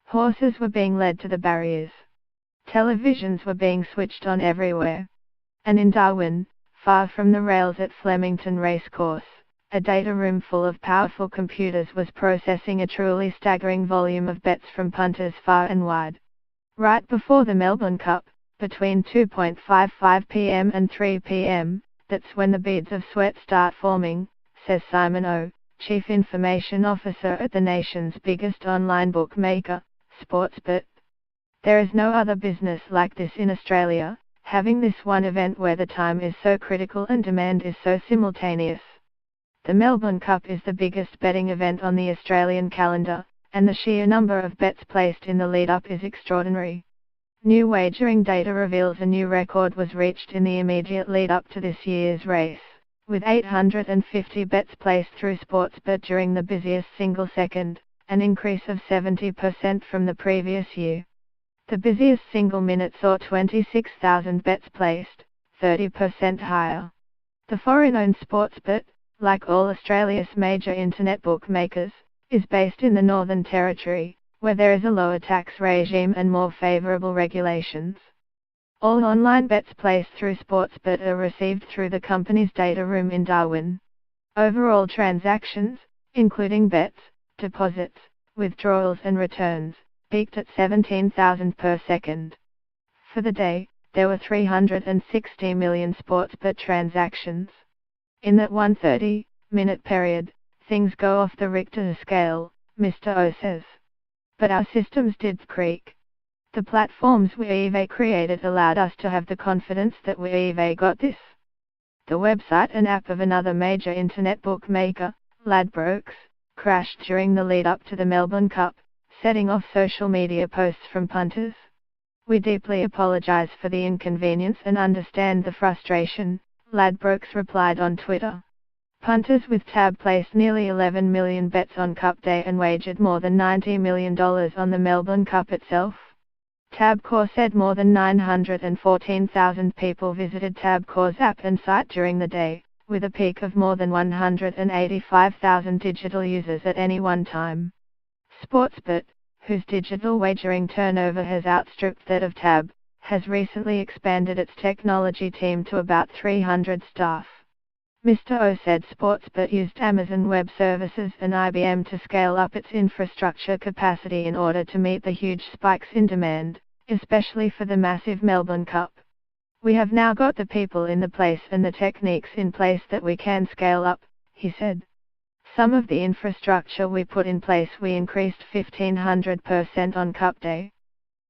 Horses were being led to the barriers. Televisions were being switched on everywhere. And in Darwin, far from the rails at Flemington Racecourse, a data room full of powerful computers was processing a truly staggering volume of bets from punters far and wide. Right before the Melbourne Cup, between 2:55 p.m. and 3 p.m., that's when the beads of sweat start forming, says Simon O, Chief Information Officer at the nation's biggest online bookmaker, Sportsbet. There is no other business like this in Australia, having this one event where the time is so critical and demand is so simultaneous. The Melbourne Cup is the biggest betting event on the Australian calendar, and the sheer number of bets placed in the lead-up is extraordinary. New wagering data reveals a new record was reached in the immediate lead-up to this year's race, with 850 bets placed through Sportsbet during the busiest single second, an increase of 70% from the previous year. The busiest single minute saw 26,000 bets placed, 30% higher. The foreign-owned Sportsbet, like all Australia's major internet bookmakers, is based in the Northern Territory, where there is a lower tax regime and more favourable regulations. All online bets placed through Sportsbet are received through the company's data room in Darwin. Overall transactions, including bets, deposits, withdrawals and returns, peaked at 17,000 per second. For the day, there were 360 million Sportsbet transactions. In that 130-minute period, things go off the Richter scale, Mr. O says. But our systems did creak. The platforms we've created allowed us to have the confidence that we've got this. The website and app of another major internet bookmaker, Ladbrokes, crashed during the lead-up to the Melbourne Cup, setting off social media posts from punters. We deeply apologise for the inconvenience and understand the frustration, Ladbrokes replied on Twitter. Punters with Tab placed nearly 11 million bets on Cup Day and wagered more than $90 million on the Melbourne Cup itself. Tabcorp said more than 914,000 people visited Tabcorp's app and site during the day, with a peak of more than 185,000 digital users at any one time. Sportsbet, whose digital wagering turnover has outstripped that of Tab, has recently expanded its technology team to about 300 staff. Mr. O said Sportsbet used Amazon Web Services and IBM to scale up its infrastructure capacity in order to meet the huge spikes in demand, especially for the massive Melbourne Cup. We have now got the people in the place and the techniques in place that we can scale up, he said. Some of the infrastructure we put in place we increased 1,500% on Cup Day.